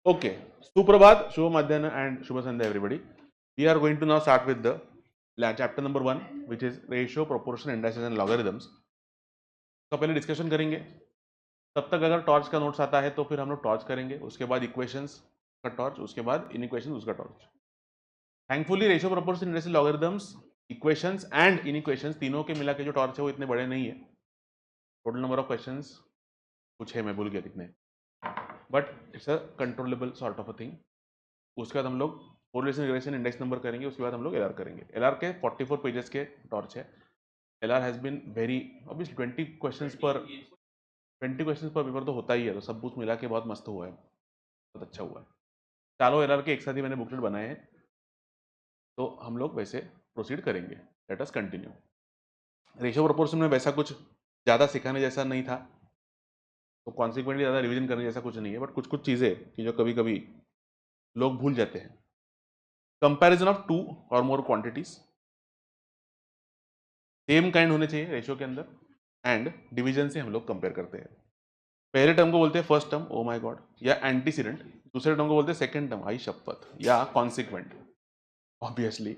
Okay, Suprabhat, Shubha Madhyana, and Shubha Sandhya, everybody. We are going to now start with the chapter number 1, which is ratio, proportion, indices and logarithms. तो पहले discussion करेंगे, तब तक अगर torch का notes आता है तो फिर हम लोग टॉर्च करेंगे, उसके बाद इक्वेशंस का टॉर्च, उसके बाद इनइक्वेशंस उसका torch. Thankfully ratio, proportion, indices, logarithms, equations and inequations तीनों के मिला के जो टॉर्च है वो इतने बड़े नहीं है. टोटल नंबर ऑफ क्वेश्चंस कुछ है, मैं भूल गया कितने, but it's a controllable sort of a thing. उसके बाद हम लोग कोरिलेशन रिग्रेशन इंडेक्स नंबर करेंगे, उसके बाद हम लोग एलआर करेंगे. एलआर के 44 पेजेस के टॉर्च है. LR has been very obviously 20 questions पर पेपर तो होता ही है, तो सब कुछ मिला के बहुत मस्त हुआ है, बहुत अच्छा हुआ है. चारों एलआर के एक साथ ही मैंने बुकलेट बनाए हैं, तो हम लोग वैसे प्रोसीड करेंगे. Let us continue. Ratio proportion में वैसा कुछ ज़्यादा सिखाने जैसा नहीं था, तो कॉन्सिक्वेंटली ज़्यादा रिवीजन करने जैसा कुछ नहीं है, बट कुछ कुछ चीज़ें कि जो कभी कभी लोग भूल जाते हैं. कंपैरिजन ऑफ 2 और मोर क्वांटिटीज, सेम काइंड होने चाहिए रेशियो के अंदर, एंड डिवीजन से हम लोग कंपेयर करते हैं. पहले टर्म को बोलते हैं first term, oh my God, या एंटीसीडेंट. दूसरे टर्म को बोलते हैं सेकंड टर्म, आई शपथ, या consequent. Obviously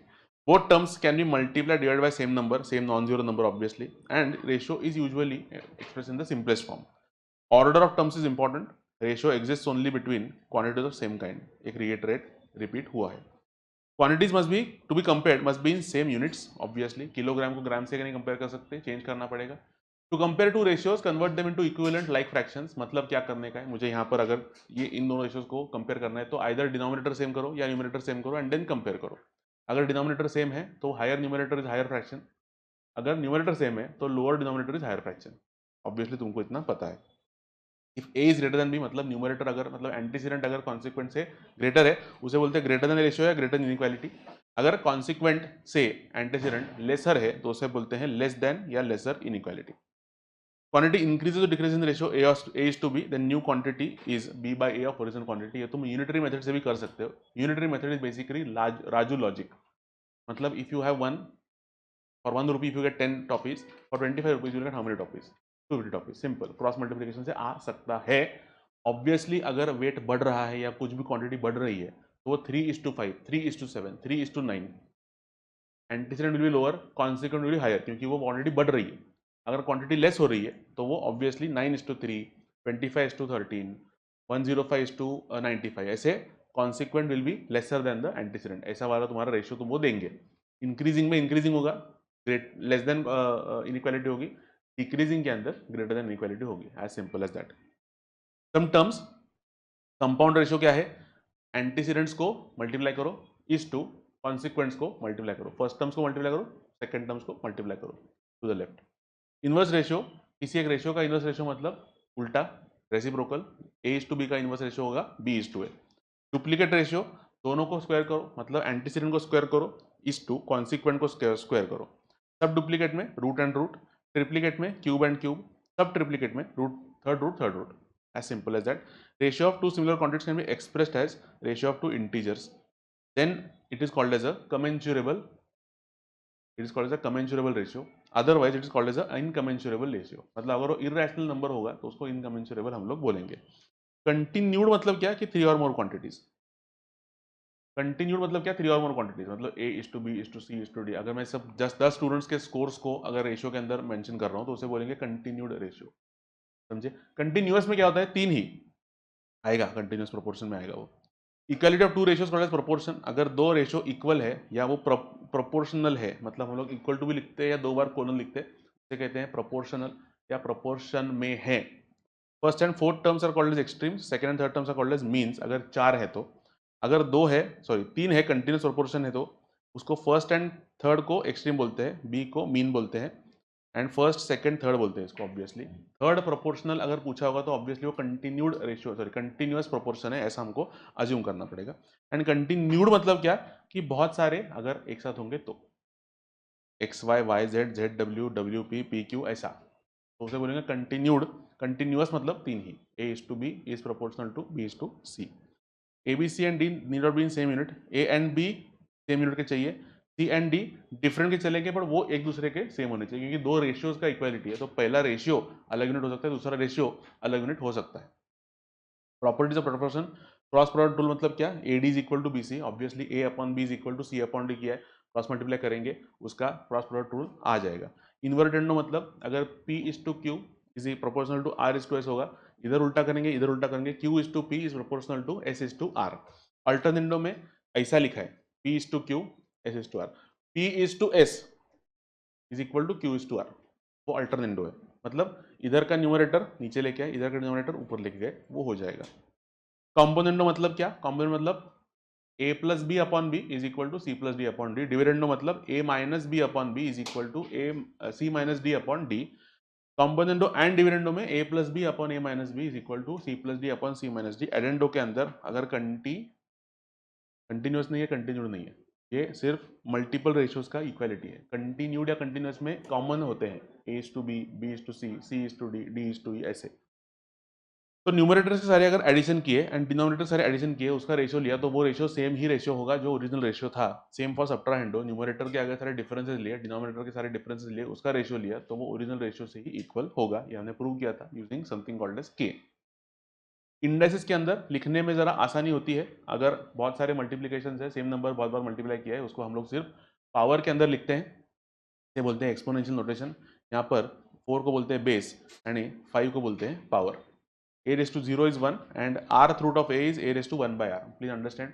both terms can be multiplied divided by same number, same non-zero number obviously, and ratio is usually expressed in the simplest form. Order of terms is important. Ratio exists only between quantities of same kind. एक reiterate repeat हुआ है. Quantities must be to be compared must be in same units obviously. Kilogram को ग्राम से नहीं compare कर सकते, change करना पड़ेगा. To compare two ratios convert them into equivalent like fractions. मतलब क्या करने का है मुझे यहाँ पर, अगर ये इन दोनों रेशियोज को कंपेयर करना है तो आइदर डिनोमिनेटर सेम करो या न्यूमरेटर सेम करो एंड देन कंपेयर करो. अगर डिनोमिनेटर सेम है तो higher numerator is higher fraction, अगर न्यूमरेटर सेम है तो lower denominator is higher fraction. Obviously तुमको इतना पता है. If A is greater than B, मतलब न्यूमरेटर अगर, मतलब एंटीसीडेंट अगर कॉन्सिक्वेंट से ग्रेटर है, उसे बोलते हैं ग्रेटर देन रेशियो या ग्रेटर देन इनइक्वालिटी. अगर कॉन्सिक्वेंट से एंटीसीडेंट लेसर है तो उसे बोलते हैं लेस देन या lesser inequality. Quantity increases or decreases in the ratio A is to B, then new quantity is B by A of original quantity. ये तुम यूनिटरी मेथड से भी कर सकते हो. Unitary method is basically Raju logic. मतलब if you have one, for 1 rupee if you get 10 toffees, for 25 rupees you will get how many toffees? 250 toffees. Simple cross multiplication से आ सकता है. ऑब्वियसली अगर वेट बढ़ रहा है या कुछ भी क्वांटिटी बढ़ रही है तो वो 3:5, 3:7, 3:9, antecedent will be lower, consequent will be higher, क्योंकि वो क्वांटिटी बढ़ रही है. अगर क्वांटिटी लेस हो रही है तो वो ऑब्वियसली 9:3, 25:13, 105:95, ऐसे consequent will be lesser than the antecedent. ऐसा वाला तुम्हारा रेशियो तुम वो देंगे. इंक्रीजिंग में इंक्रीजिंग होगा, ग्रेट लेस देन इनइक्वालिटी होगी. डिक्रीजिंग के अंदर ग्रेटर देन इनइक्वालिटी होगी. As simple as that. Some terms, compound ratio क्या है? एंटीसीडेंट्स को मल्टीप्लाई करो इज टू कॉन्सिक्वेंट्स को मल्टीप्लाई करो. फर्स्ट टर्म्स को मल्टीप्लाई करो, सेकंड टर्म्स को मल्टीप्लाई करो to the left. Inverse ratio, किसी एक रेशियो का इनवर्स रेशियो मतलब उल्टा, reciprocal. A is to B का इनवर्स रेशियो होगा B is to A. Duplicate ratio, दोनों को स्क्वायर करो, मतलब एंटीसीडेंट को स्क्वायर करो इज टू कॉन्सिक्वेंट को स्क्वायर करो. सब डुप्लीकेट में रूट एंड रूट, ट्रिप्लीकेट में क्यूब एंड क्यूब, सब ट्रिप्लीकेट में root, third root. as simple as that. Ratio of two similar quantities can be expressed as ratio of two integers. Then it is called as a commensurable. It is called as a commensurable ratio. Otherwise it is called as a incommensurable ratio. मतलब अगर वो irrational number होगा तो उसको incommensurable हम लोग बोलेंगे. Continued मतलब क्या कि 3 or more quantities. Continued मतलब क्या? 3 or more quantities. मतलब A is to B is to C is to D. अगर मैं सब 10 स्टूडेंट्स के स्कोर्स को अगर रेशियो के अंदर मेंशन कर रहा हूँ तो उसे बोलेंगे कंटिन्यूड रेशियो. समझे? कंटिन्यूअस में क्या होता है? 3 ही आएगा, कंटिन्यूअस प्रोपोर्शन में आएगा वो. Equality of two ratios called as proportion. अगर दो रेशियो इक्वल है या वो प्रोपोर्शनल है, मतलब हम लोग इक्वल टू भी लिखते हैं या 2 बार कोलन लिखते हैं, उसे कहते हैं प्रोपोर्शनल या प्रोपोर्शन में है. First and fourth terms are called as extremes, second and third terms are called as means. अगर 4 है तो, अगर 2 है, सॉरी 3 है, कंटिन्यूअस प्रोपोर्शन है तो उसको फर्स्ट एंड थर्ड को एक्सट्रीम बोलते हैं, बी को मीन बोलते हैं, एंड फर्स्ट सेकंड थर्ड बोलते हैं इसको. ऑब्वियसली थर्ड प्रोपोर्शनल अगर पूछा होगा तो ऑब्वियसली वो continued ratio, sorry continuous proportion है, ऐसा हमको अज्यूम करना पड़ेगा. एंड कंटिन्यूड मतलब क्या कि बहुत सारे अगर एक साथ होंगे तो X Y Y Z Z W W P P Q ऐसा, तो उसे बोलेंगे कंटिन्यूड. कंटिन्यूअस मतलब 3 ही, A is to B is proportional to B is to C. A B C and D need not be in same unit. A and B same unit के चाहिए, सी and D different के चलेंगे, पर वो एक दूसरे के सेम होने चाहिए, क्योंकि दो रेशियोज का इक्वालिटी है. तो पहला रेशियो अलग यूनिट हो सकता है, दूसरा रेशियो अलग यूनिट हो सकता है. Properties of proportion, cross product rule मतलब क्या, A D is equal to B C, obviously A upon B is equal to C upon D किया है, क्रॉस मल्टीप्लाई करेंगे उसका क्रॉस प्रोडक्ट रूल आ जाएगा। इन्वर्टेंडो मतलब अगर P is to Q is proportional to R is to S होगा, इधर उल्टा करेंगे इधर उल्टा करेंगे, Q is to P is proportional to S is to R. Alternendo में ऐसा लिखा है, P is to Q S is to R, P is to S is equal to Q is to R, वो alternendo है। मतलब इधर का numerator नीचे लेके आए, इधर का न्यूमरेटर ऊपर लेके गए, वो हो जाएगा। कॉम्पोनेंटो मतलब क्या, कॉम्पोनेंट मतलब a plus B upon B is equal to C plus D upon D. Dividendo मतलब a minus B upon B is equal to a C minus D upon D. Componendo and dividendo में a plus B upon a minus B is equal to C plus D upon C minus D. Addendo के अंदर अगर continuous नहीं है, continued नहीं है, ये सिर्फ मल्टीपल रेशियोज का इक्वालिटी है। कंटिन्यूड या कंटिन्यूस में कॉमन होते हैं, a is to B, b is to C is to D is to E, ऐसे। तो न्यूमरेटर से सारे अगर एडिशन किए एंड डिनोमिनेटर सारे एडिशन किए, उसका रेशियो लिया, तो वो रेशियो सेम ही रेशियो होगा जो ओरिजिनल रेशियो था। सेम फॉर सब्ट्राहेंडो, न्यूमरेटर के अगर सारे डिफरेंसेस लिए, डिनोमिनेटर के सारे डिफरेंसेस लिए, उसका रेशियो लिया, तो वो ओरिजिनल रेशियो से ही इक्वल होगा। ये हमने प्रूव किया था यूजिंग समथिंग कॉल्ड एज के। इंडाइसिस के अंदर लिखने में जरा आसानी होती है, अगर बहुत सारे मल्टीप्लीकेशन है, सेम नंबर बहुत बार मल्टीप्लाई किया है, उसको हम लोग सिर्फ पावर के अंदर लिखते हैं, ये बोलते हैं एक्सपोनेंशियल नोटेशन। यहाँ पर 4 को बोलते हैं बेस यानी 5 को बोलते हैं power. a raised to 0 is 1 and rth root of a is a raised to 1 by r. Please understand,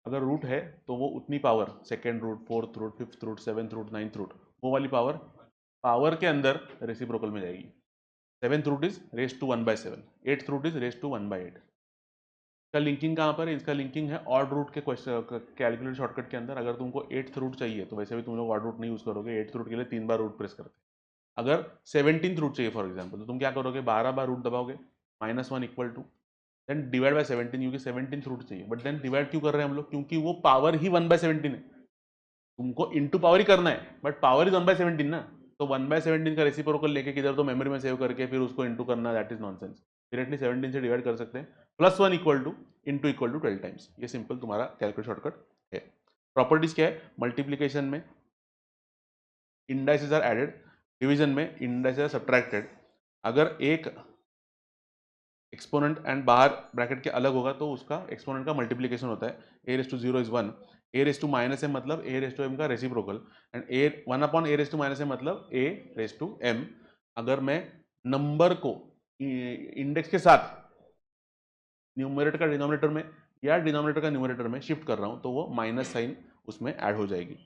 अगर रूट है तो वो उतनी power, second root, fourth root, fifth root, seventh root, ninth root, वो वाली पावर के अंदर reciprocal में जाएगी। Seventh root is raise to 1 by 7, eighth root is raise to 1 by 8। इसका लिंकिंग कहाँ पर है, इसका लिंकिंग है ऑड रूट के क्वेश्चन कैलकुलेटर शॉर्टकट के अंदर। अगर तुमको एट्थ रूट चाहिए तो वैसे भी तुम लोग ऑड रूट नहीं यूज करोगे, एट्थ रूट के लिए 3 बार रूट प्रेस करते हैं। अगर 17th रूट चाहिए फॉर एग्जाम्पल, तो तुम क्या करोगे, 12 बार रूट दबाओगे, -1 equal to then divide by 17, क्योंकि 17th रूट चाहिए। बट देन डिवाइड क्यों कर रहे हैं हम लोग, क्योंकि वो पावर ही 1/17 है, तुमको इंटू पावर ही करना है, बट पावर इज 1/17 ना। तो 1/17 का रेसिप्रोकल लेके किधर तो मेमोरी में सेव करके फिर उसको इंटू करना, दैट इज नॉनसेंस। डायरेक्टली 17 से डिवाइड कर सकते हैं, +1 equal to into equal to 12 times. ये सिंपल तुम्हारा कैलकुलेट शॉर्टकट है। प्रॉपर्टीज क्या है, मल्टीप्लीकेशन में इंडाइसेस आर एडेड, डिवीजन में इंडाइसेस आर सब्ट्रैक्टेड। अगर एक एक्सपोनेंट एंड बाहर ब्रैकेट के अलग होगा तो उसका एक्सपोनेंट का मल्टीप्लीकेशन होता है। a raise to 0 is 1, a raise to minus m मतलब a रेस टू m का reciprocal, and a 1 upon a raise to minus m मतलब a रेस टू m। अगर मैं नंबर को इंडेक्स के साथ न्यूमरेटर का डिनोमिनेटर में या डिनोमिनेटर का न्यूमरेटर में शिफ्ट कर रहा हूं, तो वो माइनस साइन उसमें ऐड हो जाएगी।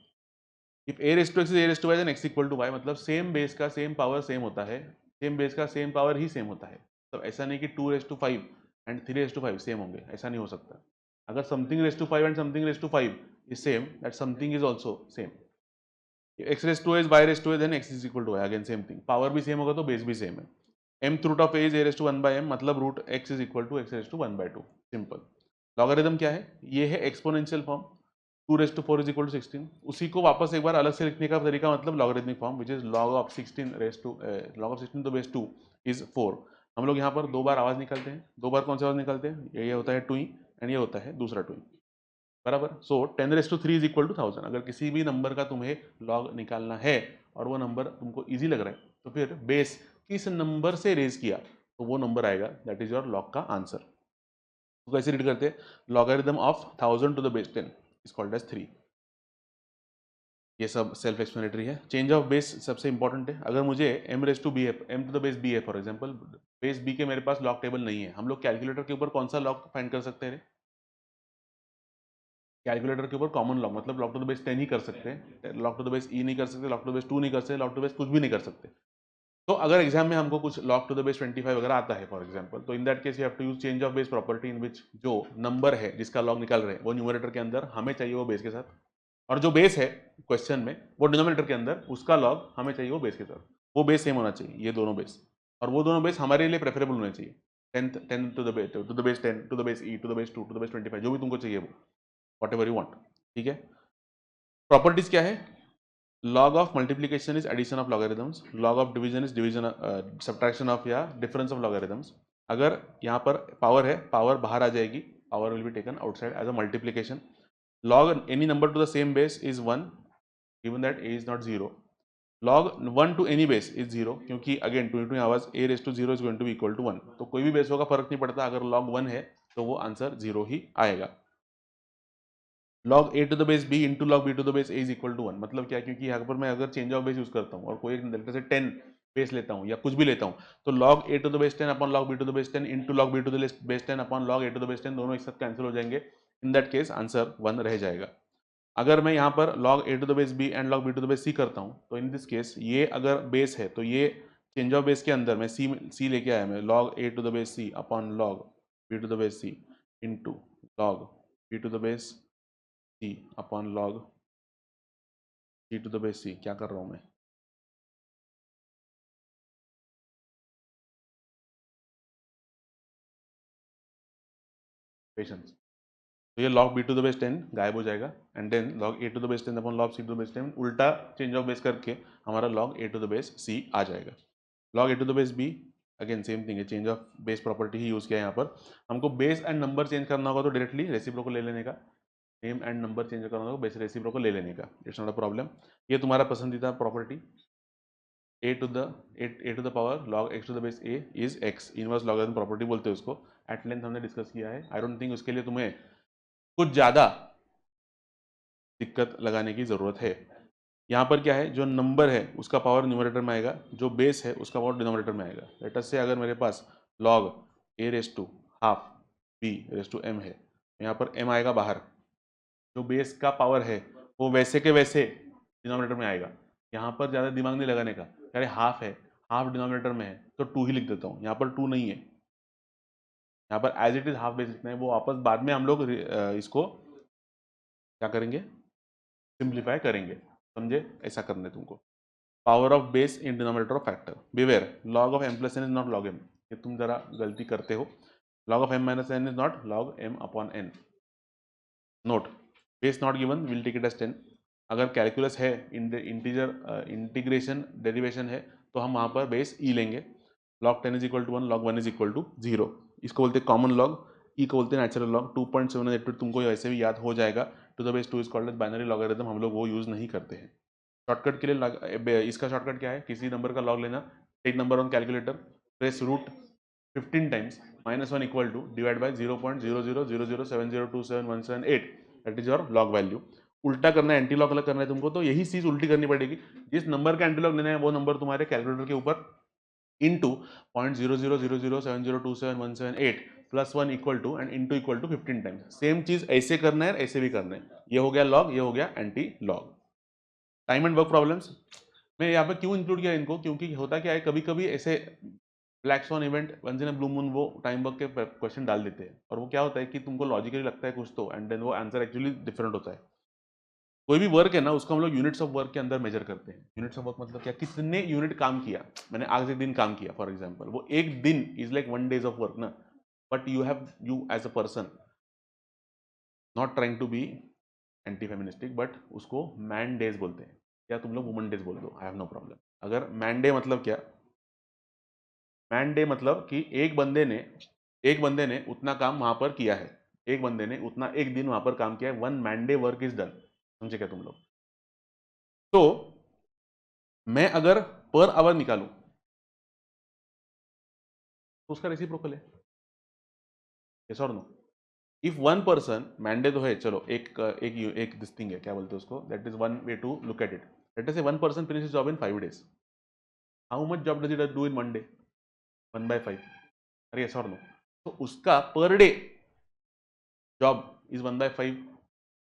If a raise to x is a raise to y then x equal to y, मतलब सेम बेस का सेम पावर सेम होता है, सेम बेस का सेम पावर ही सेम होता है। तो ऐसा नहीं कि 2 raise to 5 and 3 raise to 5 same होंगे, ऐसा नहीं हो सकता। अगर something raise to 5 and something raise to 5 is same, that something is also same. x raise to is y raise to then x is equal to y, again same thing, power भी same होगा तो base भी same है। mth root of a is a raise to 1 by m, मतलब root x is equal to x raise to 1 by 2, simple. Logarithm क्या है, ये है exponential form, 2 raise to 4 is equal to 16। उसी को वापस एक बार अलग से लिखने का तरीका मतलब logarithmic form, which is log of 16 raise to log of 16 तो बेस 2 इज 4। हम लोग यहाँ पर 2 बार आवाज निकालते हैं, 2 बार कौन सी आवाज निकालते हैं, ये होता है टूई एंड ये होता है दूसरा टूई, बराबर। So 10 raise to 3 is equal to 1000। अगर किसी भी नंबर का तुम्हें लॉग निकालना है और वो नंबर तुमको इजी लग रहा है, तो फिर बेस किस नंबर से रेज किया तो वो नंबर आएगा, दैट इज योर लॉग का आंसर। तो कैसे रीड करते हैं, logarithm of 1000 to the base 10 is called as 3। ये सब सेल्फ एक्सप्लेनेटरी है। चेंज ऑफ बेस सबसे इंपॉर्टेंट है। अगर मुझे m रेस टू बी है, m to the base b है फॉर एग्जांपल, बेस b के मेरे पास लॉग टेबल नहीं है, हम लोग कैलकुलेटर के ऊपर कौन सा लॉग फाइंड कर सकते हैं, कैलकुलेटर के ऊपर कॉमन लॉग, मतलब लॉग टू द बेस 10 ही कर सकते हैं, log to the base e नहीं कर सकते, लॉग टू द बेस 2 नहीं कर सकते, लॉग टू द बेस कुछ भी नहीं कर सकते। तो अगर एग्जाम में हमको कुछ log टू द बेस 25 वगैरह आता है फॉर एग्जांपल, तो in that case you have to use change of base property, in which जो नंबर है जिसका log निकाल रहे हैं वो न्यूमरेटर के अंदर हमें चाहिए वो बेस के साथ, और जो बेस है क्वेश्चन में वो डिनोमिनेटर के अंदर उसका log हमें चाहिए वो बेस के साथ। वो बेस सेम होना चाहिए, ये दोनों बेस, और वो दोनों बेस हमारे लिए प्रेफरेबल होने चाहिए। 10 to the base 10 to the base e to the base 2 to the base 25, जो भी तुमको चाहिए वो, वॉट एवर यू वांट, ठीक है। प्रॉपर्टीज क्या है, log of multiplication is addition of logarithms, log of division is division subtraction of या difference of logarithms। अगर यहाँ पर पावर है, पावर बाहर आ जाएगी, power will be taken outside as a multiplication। log any number to the same base is 1 given that a is not 0। log 1 to any base is 0, क्योंकि again 2 into आवाज a raised to 0 is going to be equal to 1, तो कोई भी base होगा फर्क नहीं पड़ता, अगर log 1 है तो वो आंसर 0 ही आएगा। log a to the base b into log b to the base a is equal to 1, मतलब क्या, क्योंकि यहाँ पर मैं अगर चेंज ऑफ बेस यूज करता हूँ और कोई एक लेटर से 10 बेस लेता हूँ या कुछ भी लेता हूँ, तो log a to the base 10 upon log b to the base 10 into log b to the base 10 upon log a to the base 10 दोनों एक साथ कैंसिल हो जाएंगे। इन दैट केस आंसर 1 रह जाएगा। अगर मैं यहाँ पर log a to the base b and log b to the base c करता हूँ, तो इन दिस केस ये अगर बेस है तो ये चेंज ऑफ बेस के अंदर मैं c लेके आया, मैं log a to the base c upon log b to the base c into log b to the base c upon log c to the base c। क्या कर रहा हूँ मैं? पेशेंस। तो ये log b to the base 10 गायब हो जाएगा and then log a to the base 10 upon log c to the base 10 उल्टा चेंज ऑफ बेस करके हमारा log a to the base c आ जाएगा। log a to the base b again same thing है, change of base property ही use किया है यहाँ पर। हमको बेस एंड नंबर चेंज करना होगा तो डायरेक्टली रेसिप्रोकल ले लेने का, नेम एंड नंबर चेंज करना होगा बेस रेसिप्रोकल ले लेने का, इट्स नॉट अ प्रॉब्लम। ये तुम्हारा पसंदीदा property a to the power log x to the base a is x, inverse logarithm property बोलते हैं उसको। एट लेंथ हमने डिस्कस किया है, आई डोंट थिंक उसके लिए तुम्हें कुछ ज्यादा दिक्कत लगाने की जरूरत है। यहाँ पर क्या है, जो नंबर है उसका पावर न्यूमरेटर में आएगा, जो बेस है उसका पावर डिनोमिनेटर में आएगा। लेट अस से अगर मेरे पास log a raise to half b raise to m है, यहाँ पर m आएगा बाहर, जो बेस का पावर है वो वैसे के वैसे डिनोमिनेटर में आएगा। यहाँ पर ज़्यादा दिमाग नहीं लगाने का, अरे हाफ है, हाफ डिनोमिनेटर में है तो 2 ही लिख देता हूँ, यहाँ पर 2 नहीं है, यहाँ पर as it is half base लिखना है। वो वापस बाद में हम लोग इसको क्या करेंगे, सिंप्लीफाई करेंगे, समझे? ऐसा करना है तुमको। Power of base in denominator of factor, beware log of m plus n is not log m, ये तुम जरा गलती करते हो। log of m minus n is not log m upon n। Note, base not given, will take it as 10। अगर calculus है, integer integration derivation है, तो हम वहाँ पर बेस ई लेंगे। log 10 is equal to 1, log 1 is equal to 0। इसको बोलते हैं कॉमन लॉग, ई को बोलते हैं नेचुरल लॉग। 2.788 तुमको वैसे भी याद हो जाएगा। To the base 2 is called as binary logarithm, हम लोग वो यूज नहीं करते हैं। शॉर्टकट के लिए इसका शॉर्टकट क्या है, किसी नंबर का लॉग लेना, take number on calculator, press root 15 times -1 equal to divide by 0.0000702717 that is your log value. उल्टा करना है, एंटी लॉग अलग करना है तुमको, तो यही चीज उल्टी करनी पड़ेगी। जिस नंबर का एंटी लॉग लेना है वो नंबर तुम्हारे कैलकुलेटर के ऊपर into 0.0000702717 plus 1 equal to and into equal to 15 times. Same चीज ऐसे करना है, ऐसे भी करना है। ये हो गया लॉग, ये हो गया anti log. Time and work problems मैं यहाँ पे क्यों इंक्लूड किया इनको, क्योंकि होता क्या है, कभी कभी ऐसे black swan event, once in a blue moon, वो टाइम वर्क के क्वेश्चन डाल देते हैं, और वो क्या होता है कि तुमको लॉजिकली लगता है कुछ तो, एंड देन वो आंसर एक्चुअली डिफरेंट होता है। कोई भी वर्क है ना, उसको हम लोग यूनिट्स ऑफ वर्क के अंदर मेजर करते हैं। यूनिट्स ऑफ वर्क मतलब क्या, कितने यूनिट काम किया मैंने, आज एक दिन काम किया फॉर एग्जाम्पल, वो एक दिन is like 1 days of work ना। But you as a person not trying to be anti feministic, but उसको मैन डेज बोलते हैं, या तुम लोग वुमन डेज बोल दो, आई हैव नो प्रॉब्लम। अगर मैन डे मतलब क्या, मैन डे मतलब कि एक बंदे ने उतना काम वहां पर किया है, एक बंदे ने उतना एक दिन वहां पर काम किया है, 1 man day work is done. समझे क्या तुम लोग? तो मैं अगर पर आवर निकालूं तो उसका रेसिप्रोकल है, यस और no? If one person, man day तो है, चलो एक दिस थिंग है, क्या बोलते हैं उसको, that is one way to look at it. Let us say one person finish job in 5 days, how much job does it do in 1 day? 1/5। अरे यस और नो? तो उसका per day job is 1/5,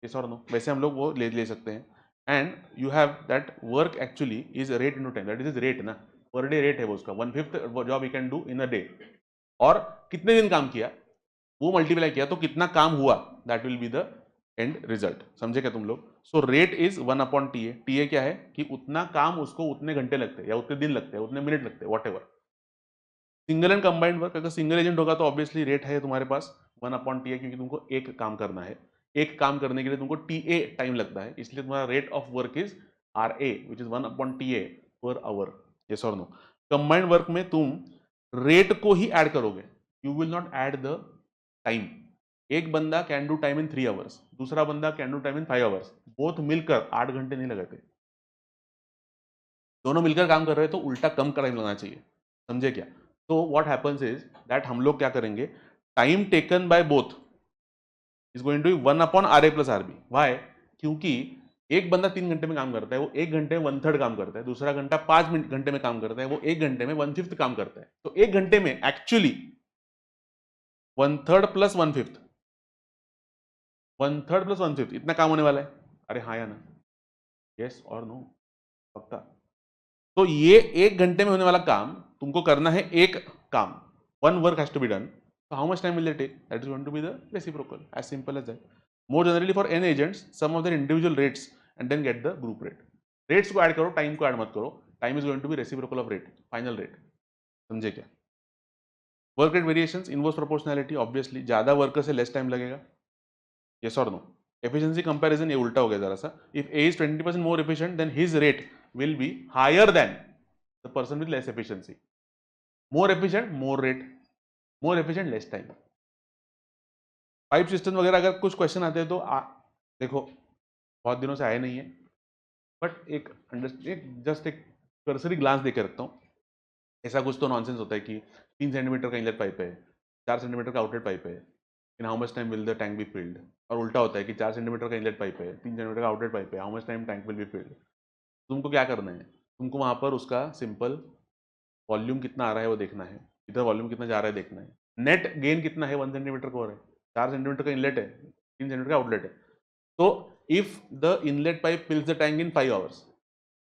yes और no? वैसे हम लोग वो ले सकते हैं। And you have that work actually is rate into time, that is rate ना, पर डे रेट है वो उसका, 1/5 job you can do in a day. और कितने दिन काम किया वो मल्टीप्लाई किया तो कितना काम हुआ, that will be the end result. समझे क्या तुम लोग? So rate is 1/TA। TA क्या है कि उतना काम उसको उतने घंटे लगते हैं, या उतने दिन लगते हैं, उतने मिनट लगते हैं, what ever. Single and combined work, अगर सिंगल एजेंट होगा तो ऑब्वियसली रेट है तुम्हारे पास 1/TA, क्योंकि तुमको एक काम करना है, एक काम करने के लिए तुमको TA टाइम लगता है, इसलिए तुम्हारा rate of work is RA which is 1/TA per hour, yes और नो? कंबाइंड वर्क में तुम रेट को ही ऐड करोगे, you will not add the time. एक बंदा can do time in 3 hours, दूसरा बंदा can do time in 5 hours, both मिलकर 8 घंटे नहीं लगाते। दोनों मिलकर काम कर रहे हैं तो उल्टा कम टाइम लगना चाहिए। समझे क्या? तो व्हाट हैपेंस इज दैट हम लोग क्या करेंगे, time taken by both is going to be 1/RA+RB। Why? क्योंकि एक बंदा 3 घंटे में काम करता है, वो 1 घंटे में 1/3 काम करता है, दूसरा घंटा 5 घंटे में काम करता है, वो 1 घंटे में 1/5 काम करता है। तो 1 घंटे में एक्चुअली 1/3 + 1/5, 1/3 + 1/5 इतना काम होने वाला है। अरे हाँ या ना? यस और नो? पक्का? तो ये 1 घंटे में होने वाला काम तुमको करना है, एक काम, one work has to be done. So how much time will they take? That is going to be the reciprocal, as simple as that. More generally for n agents, sum of their individual rates and then get the group rate. Rates को add करो, time को add मत करो। Time is going to be reciprocal of rate, final rate. समझे क्या? Work rate variations, inverse proportionality, obviously ज्यादा worker से less time लगेगा। यस और नो? एफिशिएंसी कंपैरिजन, ये उल्टा हो गया जरा सा। If A is 20% more efficient then his rate will be higher than the person with less efficiency. More efficient more rate, more efficient less time. Pipe system वगैरह अगर कुछ क्वेश्चन आते हैं तो देखो बहुत दिनों से आए नहीं है, बट एक जस्ट एक कर्सरी ग्लांस देकर रखता हूँ। ऐसा कुछ तो नॉनसेंस होता है कि 3 सेंटीमीटर का इनलेट पाइप है, 4 सेंटीमीटर का आउटलेट पाइप है, in how much time will the tank be filled. और उल्टा होता है कि 4 सेंटीमीटर का इनलेट पाइप है, 3 सेंटीमीटर का आउटलेट पाइप है, how much time tank will be filled. तुमको क्या करना है? तुमको वहाँ पर उसका सिंपल वॉल्यूम कितना आ रहा है वो देखना है, इधर वॉल्यूम कितना जा रहा है देखना है, नेट गेन कितना है 1 सेंटीमीटर को हो रहा है, 4 सेंटीमीटर का इनलेट है, 3 सेंटीमीटर का आउटलेट है। तो if the inlet pipe fills the tank in 5 hours,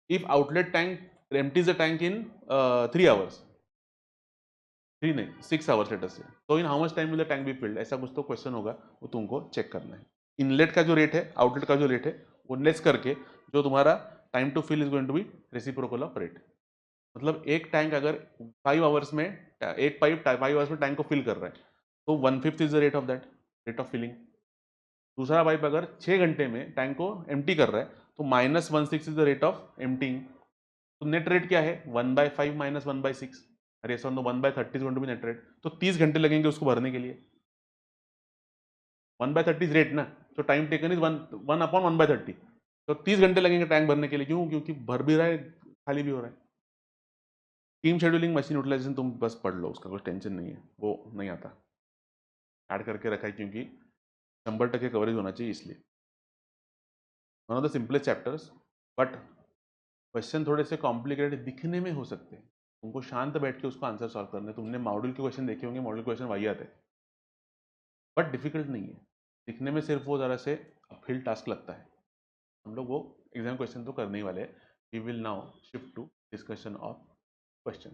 if outlet tank empties the tank in 3 hours, 3 नहीं 6 hours लेटर से, तो in how much time will the tank be filled, ऐसा कुछ तो क्वेश्चन होगा, वो तुमको चेक करना है। इनलेट का जो रेट है, आउटलेट का जो रेट है, वो लेस करके जो तुम्हारा time to fill is going to be reciprocal of rate. मतलब एक टैंक अगर 5 आवर्स में, एक पाइप 5 आवर्स में टैंक को फिल कर रहा है, तो 1/5 is the rate of that, rate of filling. दूसरा पाइप अगर 6 घंटे में टैंक को एम्प्टी कर रहा है, तो -1/6 is the rate of emptying. तो नेट रेट क्या है? 1/5 - 1/6। अरे sir, 1/30 is going to be net rate. तो 30 घंटे लगेंगे उसको भरने के लिए। 1/30 इज रेट ना, तो टाइम टेकन इज 1/1/30। तो 30 घंटे लगेंगे टैंक भरने के लिए। क्यों? क्योंकि भर भी रहा है, खाली भी हो रहा है। टीम शेड्यूलिंग, मशीन यूटिलाइजेशन तुम बस पढ़ लो, उसका कोई टेंशन नहीं है, वो नहीं आता, ऐड करके रखा है क्योंकि 100% कवरेज होना चाहिए इसलिए। One of the simplest chapters, but question थोड़े से कॉम्प्लिकेटेड दिखने में हो सकते हैं। तुमको शांत बैठ के उसको आंसर सॉल्व करना है। तुमने मॉड्यूल के क्वेश्चन देखे होंगे, मॉड्यूल क्वेश्चन वही आते हैं, बट डिफिकल्ट नहीं है। दिखने में सिर्फ वो ज़रा से अपहिल टास्क लगता है। हम लोग वो एग्जाम क्वेश्चन तो करने ही वाले हैं। We will now shift to discussion of question.